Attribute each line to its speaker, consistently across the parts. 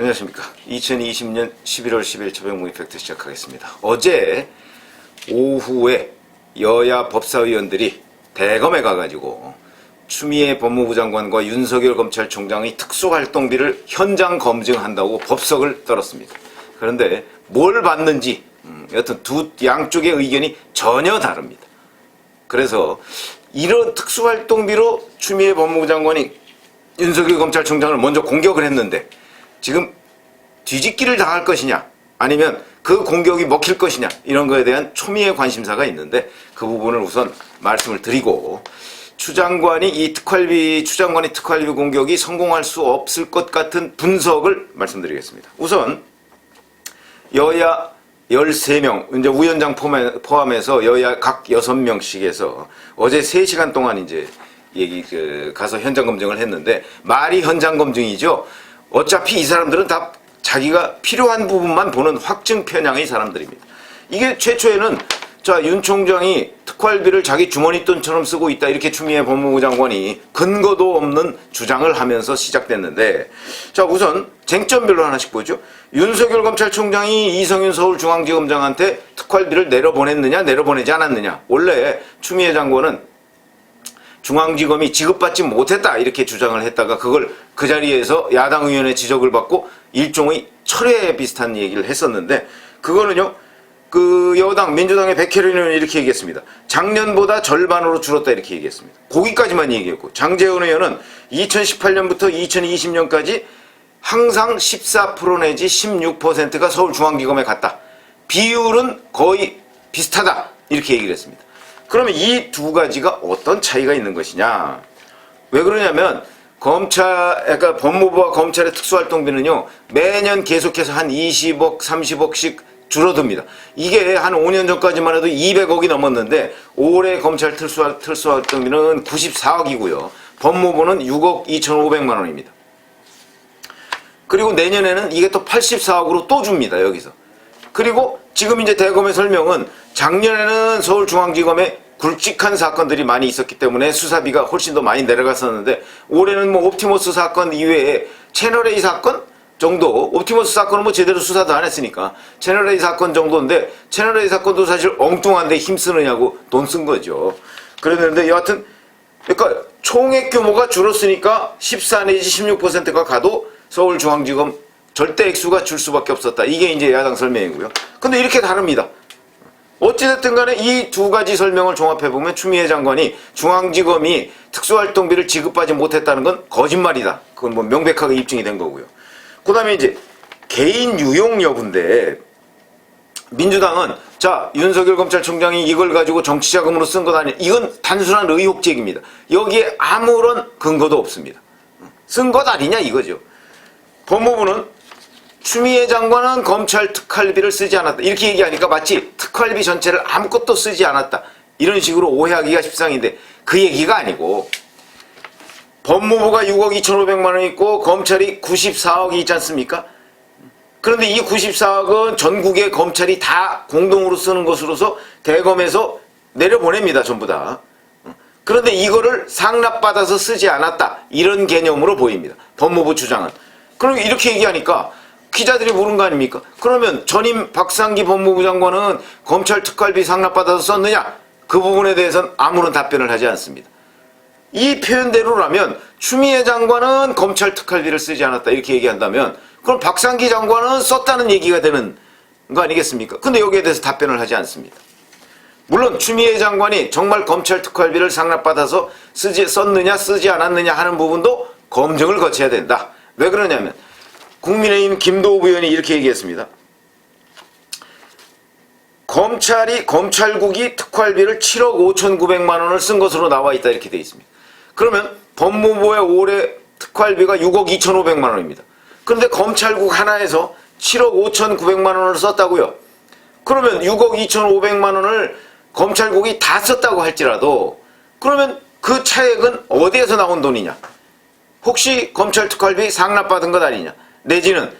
Speaker 1: 안녕하십니까. 2020년 11월 10일 저병무 이펙트 시작하겠습니다. 어제 오후에 여야 법사위원들이 대검에 가가지고 추미애 법무부 장관과 윤석열 검찰총장의 특수활동비를 현장 검증한다고 법석을 떨었습니다. 그런데 뭘 받는지 여튼 두 양쪽의 의견이 전혀 다릅니다. 그래서 이런 특수활동비로 추미애 법무부 장관이 윤석열 검찰총장을 먼저 공격을 했는데 지금 뒤집기를 당할 것이냐 아니면 그 공격이 먹힐 것이냐 이런 거에 대한 초미의 관심사가 있는데 그 부분을 우선 말씀을 드리고 추 장관이 특활비 공격이 성공할 수 없을 것 같은 분석을 말씀드리겠습니다. 우선 여야 13명, 이제 위원장 포함해서 여야 각 6명씩에서 어제 3시간 동안 이제 가서 현장 검증을 했는데 말이 현장 검증이죠. 어차피 이 사람들은 다 자기가 필요한 부분만 보는 확증 편향의 사람들입니다. 이게 최초에는 윤 총장이 특활비를 자기 주머니 돈처럼 쓰고 있다 이렇게 추미애 법무부 장관이 근거도 없는 주장을 하면서 시작됐는데 우선 쟁점별로 하나씩 보죠. 윤석열 검찰총장이 이성윤 서울중앙지검장한테 특활비를 내려보냈느냐 내려보내지 않았느냐. 원래 추미애 장관은 중앙지검이 지급받지 못했다 이렇게 주장을 했다가 그걸 그 자리에서 야당 의원의 지적을 받고 일종의 철회 비슷한 얘기를 했었는데 그거는요 그 여당 민주당의 백혜련 의원이 이렇게 얘기했습니다. 작년보다 절반으로 줄었다 이렇게 얘기했습니다. 거기까지만 얘기했고 장제원 의원은 2018년부터 2020년까지 항상 14% 내지 16%가 서울중앙지검에 갔다. 비율은 거의 비슷하다 이렇게 얘기를 했습니다. 그러면 이 두 가지가 어떤 차이가 있는 것이냐. 왜 그러냐면 그러니까 법무부와 검찰의 특수활동비는요 매년 계속해서 한 20억 30억씩 줄어듭니다. 이게 한 5년 전까지만 해도 200억이 넘었는데 올해 검찰 특수활동비는 94억이고요 법무부는 6억 2,500만 원입니다. 그리고 내년에는 이게 또 84억으로 또 줍니다. 여기서. 그리고 지금 이제 대검의 설명은 작년에는 서울중앙지검에 굵직한 사건들이 많이 있었기 때문에 수사비가 훨씬 더 많이 내려갔었는데 올해는 뭐 옵티머스 사건 이외에 채널A 사건 정도, 옵티머스 사건은 뭐 제대로 수사도 안 했으니까 채널A 사건 정도인데 채널A 사건도 사실 엉뚱한데 힘쓰느냐고 돈 쓴 거죠. 그랬는데 여하튼 그러니까 총액 규모가 줄었으니까 14 내지 16%가 가도 서울중앙지검 절대 액수가 줄 수밖에 없었다. 이게 이제 야당 설명이고요. 근데 이렇게 다릅니다. 어찌됐든 간에 이 두 가지 설명을 종합해보면 추미애 장관이 중앙지검이 특수활동비를 지급하지 못했다는 건 거짓말이다. 그건 뭐 명백하게 입증이 된 거고요. 그 다음에 이제 개인 유용 여부인데 민주당은 윤석열 검찰총장이 이걸 가지고 정치자금으로 쓴 것 아니냐. 이건 단순한 의혹 제기입니다. 여기에 아무런 근거도 없습니다. 쓴 것 아니냐 이거죠. 법무부는 추미애 장관은 검찰 특활비를 쓰지 않았다. 이렇게 얘기하니까 마치 특활비 전체를 아무것도 쓰지 않았다. 이런 식으로 오해하기가 십상인데 그 얘기가 아니고 법무부가 6억 2,500만 원 있고 검찰이 94억이 있지 않습니까? 그런데 이 94억은 전국의 검찰이 다 공동으로 쓰는 것으로서 대검에서 내려보냅니다. 전부 다. 그런데 이거를 상납받아서 쓰지 않았다. 이런 개념으로 보입니다. 법무부 주장은. 그럼 이렇게 얘기하니까 기자들이 물은 거 아닙니까? 그러면 전임 박상기 법무부 장관은 검찰 특활비 상납받아서 썼느냐? 그 부분에 대해서는 아무런 답변을 하지 않습니다. 이 표현대로라면 추미애 장관은 검찰 특활비를 쓰지 않았다 이렇게 얘기한다면 그럼 박상기 장관은 썼다는 얘기가 되는 거 아니겠습니까? 근데 여기에 대해서 답변을 하지 않습니다. 물론 추미애 장관이 정말 검찰 특활비를 상납받아서 썼느냐 쓰지 않았느냐 하는 부분도 검증을 거쳐야 된다. 왜 그러냐면 국민의힘 김도우 의원이 이렇게 얘기했습니다. 검찰국이 특활비를 7억 5,900만 원을 쓴 것으로 나와 있다 이렇게 돼 있습니다. 그러면 법무부의 올해 특활비가 6억 2,500만 원입니다. 그런데 검찰국 하나에서 7억 5,900만 원을 썼다고요. 그러면 6억 2,500만 원을 검찰국이 다 썼다고 할지라도 그러면 그 차액은 어디에서 나온 돈이냐? 혹시 검찰 특활비 상납받은 것 아니냐? 내지는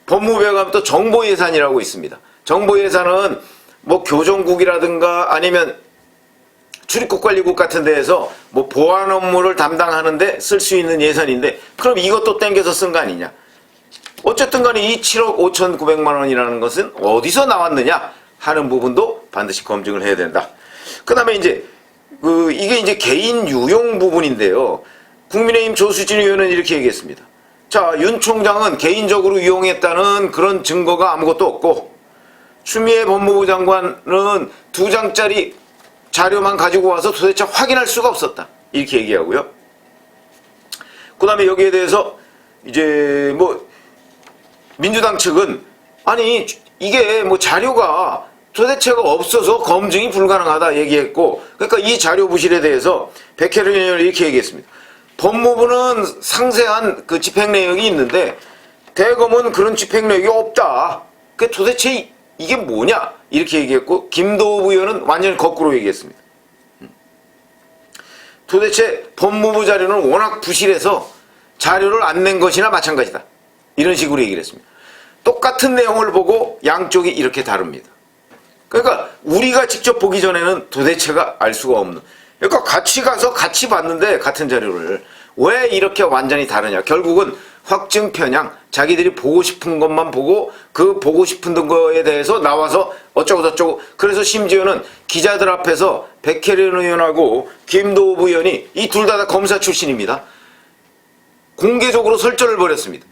Speaker 1: 법무부에 가면 또 정보예산이라고 있습니다. 정보예산은 뭐 교정국이라든가 아니면 출입국관리국 같은 데에서 뭐 보안 업무를 담당하는데 쓸 수 있는 예산인데 그럼 이것도 땡겨서 쓴 거 아니냐? 어쨌든 간에 이 7억 5,900만 원이라는 것은 어디서 나왔느냐 하는 부분도 반드시 검증을 해야 된다. 그 다음에 이제 이게 이제 개인 유용 부분인데요. 국민의힘 조수진 의원은 이렇게 얘기했습니다. 자, 윤 총장은 개인적으로 이용했다는 그런 증거가 아무것도 없고 추미애 법무부 장관은 2장짜리 자료만 가지고 와서 도대체 확인할 수가 없었다. 이렇게 얘기하고요. 그 다음에 여기에 대해서 이제 뭐 민주당 측은 아니 이게 뭐 자료가 도대체가 없어서 검증이 불가능하다 얘기했고, 그러니까 이 자료 부실에 대해서 백혜련 의원이 이렇게 얘기했습니다. 법무부는 상세한 그 집행 내역이 있는데 대검은 그런 집행 내역이 없다. 그 도대체 이게 뭐냐 이렇게 얘기했고, 김도우 의원은 완전히 거꾸로 얘기했습니다. 도대체 법무부 자료는 워낙 부실해서 자료를 안 낸 것이나 마찬가지다. 이런 식으로 얘기를 했습니다. 똑같은 내용을 보고 양쪽이 이렇게 다릅니다. 그러니까 우리가 직접 보기 전에는 도대체가 알 수가 없는, 그러니까 같이 가서 같이 봤는데 같은 자료를 왜 이렇게 완전히 다르냐. 결국은 확증 편향, 자기들이 보고 싶은 것만 보고 그 보고 싶은 거에 대해서 나와서 어쩌고 저쩌고. 그래서 심지어는 기자들 앞에서 백혜련 의원하고 김도우 의원이 이 둘 다 검사 출신입니다. 공개적으로 설전을 벌였습니다.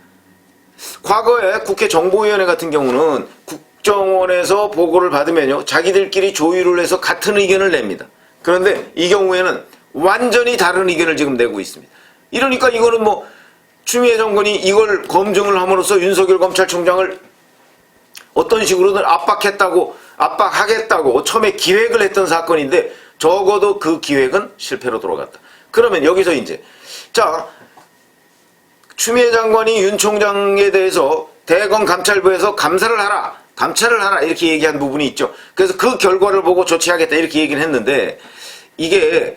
Speaker 1: 과거에 국회 정보위원회 같은 경우는 국정원에서 보고를 받으면요, 자기들끼리 조율을 해서 같은 의견을 냅니다. 그런데 이 경우에는 완전히 다른 의견을 지금 내고 있습니다. 이러니까 이거는 뭐 추미애 정권이 이걸 검증을 함으로써 윤석열 검찰총장을 어떤 식으로든 압박하겠다고 처음에 기획을 했던 사건인데 적어도 그 기획은 실패로 돌아갔다. 그러면 여기서 이제 자, 추미애 장관이 윤 총장에 대해서 대검 감찰부에서 감찰을 하라 이렇게 얘기한 부분이 있죠. 그래서 그 결과를 보고 조치하겠다 이렇게 얘기를 했는데, 이게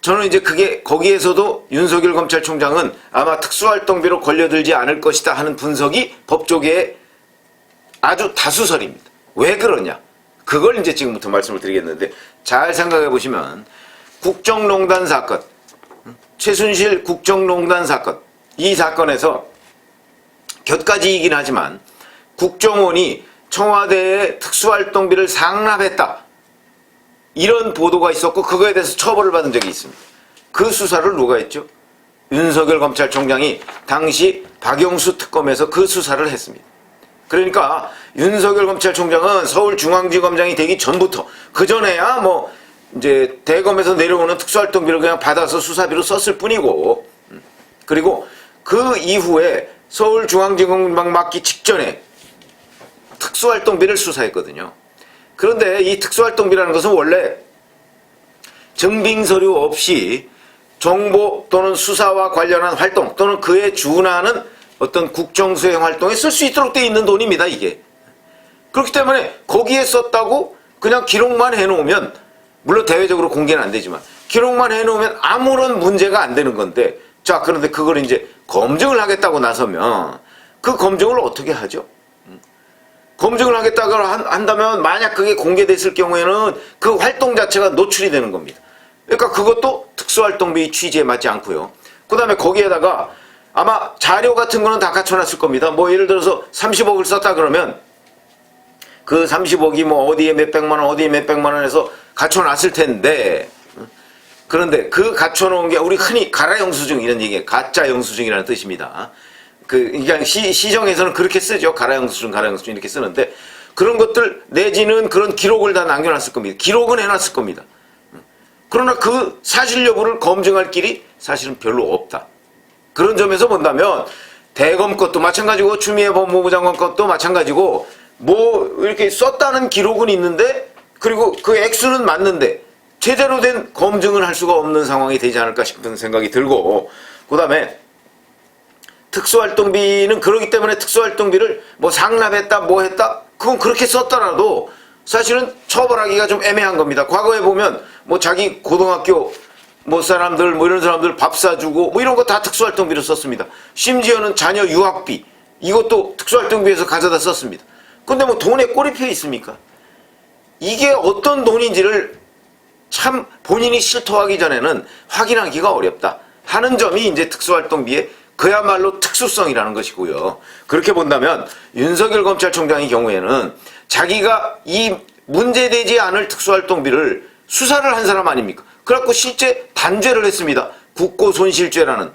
Speaker 1: 저는 이제 그게 거기에서도 윤석열 검찰총장은 아마 특수활동비로 걸려들지 않을 것이다 하는 분석이 법조계에 아주 다수설입니다. 왜 그러냐? 그걸 이제 지금부터 말씀을 드리겠는데, 잘 생각해 보시면 국정농단 사건, 최순실 국정농단 사건, 이 사건에서 곁가지이긴 하지만 국정원이 청와대에 특수활동비를 상납했다, 이런 보도가 있었고 그거에 대해서 처벌을 받은 적이 있습니다. 그 수사를 누가 했죠? 윤석열 검찰총장이 당시 박영수 특검에서 그 수사를 했습니다. 그러니까 윤석열 검찰총장은 서울중앙지검장이 되기 전부터, 그전에야 뭐 이제 대검에서 내려오는 특수활동비를 그냥 받아서 수사비로 썼을 뿐이고, 그리고 그 이후에 서울중앙지검장 맡기 직전에 특수활동비를 수사했거든요. 그런데 이 특수활동비라는 것은 원래 증빙서류 없이 정보 또는 수사와 관련한 활동 또는 그에 준하는 어떤 국정수행 활동에 쓸 수 있도록 되어 있는 돈입니다, 이게. 그렇기 때문에 거기에 썼다고 그냥 기록만 해놓으면, 물론 대외적으로 공개는 안 되지만 기록만 해놓으면 아무런 문제가 안 되는 건데, 자, 그런데 그걸 이제 검증을 하겠다고 나서면 그 검증을 어떻게 하죠? 검증을 하겠다고 한다면 만약 그게 공개됐을 경우에는 그 활동 자체가 노출이 되는 겁니다. 그러니까 그것도 특수활동비 취지에 맞지 않고요. 그 다음에 거기에다가 아마 자료 같은 거는 다 갖춰놨을 겁니다. 뭐 예를 들어서 30억을 썼다 그러면 그 30억이 뭐 어디에 몇백만 원, 어디에 몇백만 원에서 갖춰놨을 텐데, 그런데 그 갖춰놓은 게 우리 흔히 가라 영수증 이런 얘기예요. 가짜 영수증이라는 뜻입니다. 그냥 시정에서는 그렇게 쓰죠. 가라 영수증 이렇게 쓰는데, 그런 것들 내지는 그런 기록을 다 남겨놨을 겁니다. 기록은 해놨을 겁니다. 그러나 그 사실 여부를 검증할 길이 사실은 별로 없다. 그런 점에서 본다면 대검 것도 마찬가지고 추미애 법무부 장관 것도 마찬가지고 뭐 이렇게 썼다는 기록은 있는데, 그리고 그 액수는 맞는데 제대로 된 검증을 할 수가 없는 상황이 되지 않을까 싶은 생각이 들고, 그 다음에 특수활동비는 그러기 때문에 특수활동비를 뭐 상납했다 뭐 했다, 그건 그렇게 썼더라도 사실은 처벌하기가 좀 애매한 겁니다. 과거에 보면 뭐 자기 고등학교 뭐 사람들 뭐 이런 사람들 밥 사주고 뭐 이런 거 다 특수활동비로 썼습니다. 심지어는 자녀 유학비 이것도 특수활동비에서 가져다 썼습니다. 근데 뭐 돈에 꼬리표 있습니까? 이게 어떤 돈인지를 참 본인이 실토하기 전에는 확인하기가 어렵다 하는 점이 이제 특수활동비의 그야말로 특수성이라는 것이고요. 그렇게 본다면 윤석열 검찰총장의 경우에는 자기가 이 문제되지 않을 특수활동비를 수사를 한 사람 아닙니까? 그래갖고 실제 단죄를 했습니다. 국고손실죄라는.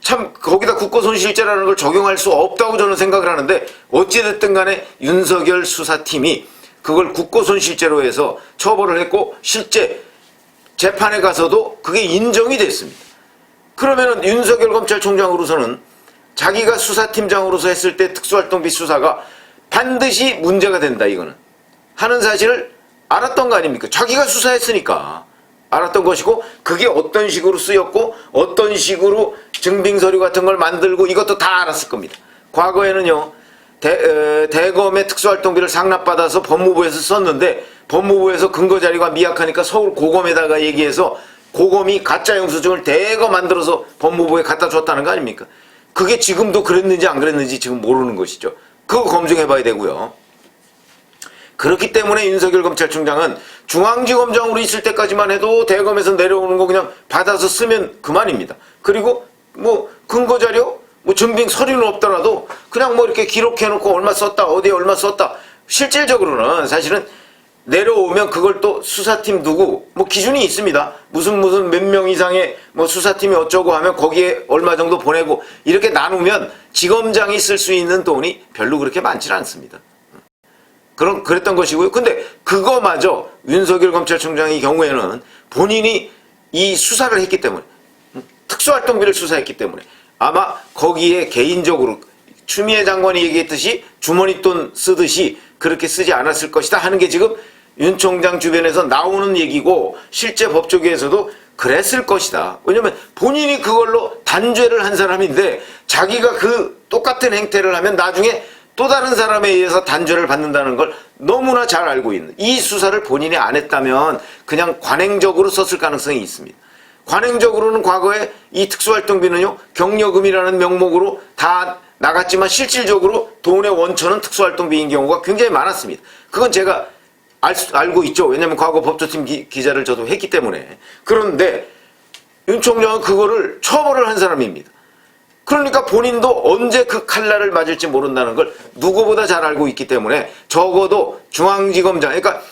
Speaker 1: 참 거기다 국고손실죄라는 걸 적용할 수 없다고 저는 생각을 하는데, 어찌됐든 간에 윤석열 수사팀이 그걸 국고손실죄로 해서 처벌을 했고 실제 재판에 가서도 그게 인정이 됐습니다. 그러면은 윤석열 검찰총장으로서는 자기가 수사팀장으로서 했을 때 특수활동비 수사가 반드시 문제가 된다, 이거는 하는 사실을 알았던 거 아닙니까? 자기가 수사했으니까 알았던 것이고, 그게 어떤 식으로 쓰였고 어떤 식으로 증빙서류 같은 걸 만들고 이것도 다 알았을 겁니다. 과거에는요, 대검의 특수활동비를 상납받아서 법무부에서 썼는데 법무부에서 근거자료가 미약하니까 서울 고검에다가 얘기해서 고검이 가짜 영수증을 대거 만들어서 법무부에 갖다 줬다는 거 아닙니까? 그게 지금도 그랬는지 안 그랬는지 지금 모르는 것이죠. 그거 검증해 봐야 되고요. 그렇기 때문에 윤석열 검찰총장은 중앙지검장으로 있을 때까지만 해도 대검에서 내려오는 거 그냥 받아서 쓰면 그만입니다. 그리고 뭐 근거자료, 뭐 증빙 서류는 없더라도 그냥 뭐 이렇게 기록해놓고 얼마 썼다, 어디에 얼마 썼다. 실질적으로는 사실은 내려오면 그걸 또 수사팀 두고 뭐 기준이 있습니다. 무슨 몇 명 이상의 뭐 수사팀이 어쩌고 하면 거기에 얼마 정도 보내고 이렇게 나누면 지검장이 쓸 수 있는 돈이 별로 그렇게 많지는 않습니다. 그랬던 것이고요. 근데 그거마저 윤석열 검찰총장의 경우에는 본인이 이 수사를 했기 때문에, 특수활동비를 수사했기 때문에 아마 거기에 개인적으로 추미애 장관이 얘기했듯이 주머니 돈 쓰듯이 그렇게 쓰지 않았을 것이다 하는 게 지금 윤 총장 주변에서 나오는 얘기고, 실제 법조계에서도 그랬을 것이다. 왜냐면 본인이 그걸로 단죄를 한 사람인데 자기가 그 똑같은 행태를 하면 나중에 또 다른 사람에 의해서 단죄를 받는다는 걸 너무나 잘 알고 있는, 이 수사를 본인이 안 했다면 그냥 관행적으로 썼을 가능성이 있습니다. 관행적으로는 과거에 이 특수활동비는요, 경력금이라는 명목으로 다 나갔지만 실질적으로 돈의 원천은 특수활동비인 경우가 굉장히 많았습니다. 그건 제가 알고 있죠. 왜냐하면 과거 법조팀 기자를 저도 했기 때문에. 그런데 윤 총장은 그거를 처벌을 한 사람입니다. 그러니까 본인도 언제 그 칼날을 맞을지 모른다는 걸 누구보다 잘 알고 있기 때문에 적어도 중앙지검장, 그러니까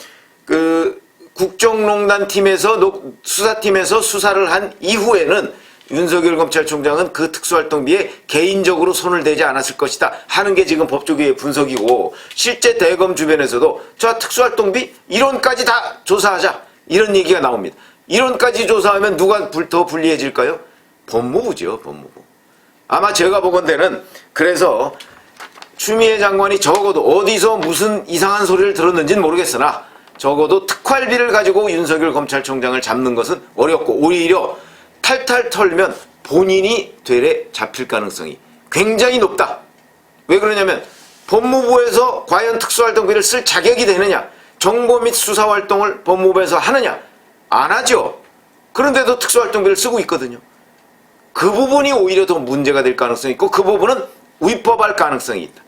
Speaker 1: 그 국정농단 팀에서 수사팀에서 수사를 한 이후에는 윤석열 검찰총장은 그 특수활동비에 개인적으로 손을 대지 않았을 것이다 하는 게 지금 법조계의 분석이고, 실제 대검 주변에서도 저 특수활동비 이론까지 다 조사하자 이런 얘기가 나옵니다. 이론까지 조사하면 누가 더 불리해질까요? 법무부죠, 법무부. 아마 제가 보건대는 그래서 추미애 장관이 적어도 어디서 무슨 이상한 소리를 들었는지는 모르겠으나 적어도 특활비를 가지고 윤석열 검찰총장을 잡는 것은 어렵고, 오히려 탈탈 털면 본인이 되레 잡힐 가능성이 굉장히 높다. 왜 그러냐면 법무부에서 과연 특수활동비를 쓸 자격이 되느냐, 정보 및 수사활동을 법무부에서 하느냐, 안 하죠. 그런데도 특수활동비를 쓰고 있거든요. 그 부분이 오히려 더 문제가 될 가능성이 있고, 그 부분은 위법할 가능성이 있다.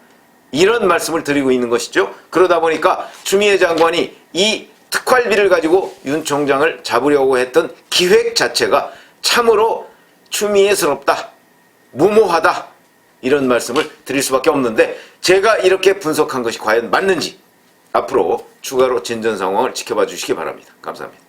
Speaker 1: 이런 말씀을 드리고 있는 것이죠. 그러다 보니까 추미애 장관이 이 특활비를 가지고 윤 총장을 잡으려고 했던 기획 자체가 참으로 추미애스럽다, 무모하다, 이런 말씀을 드릴 수밖에 없는데, 제가 이렇게 분석한 것이 과연 맞는지 앞으로 추가로 진전 상황을 지켜봐 주시기 바랍니다. 감사합니다.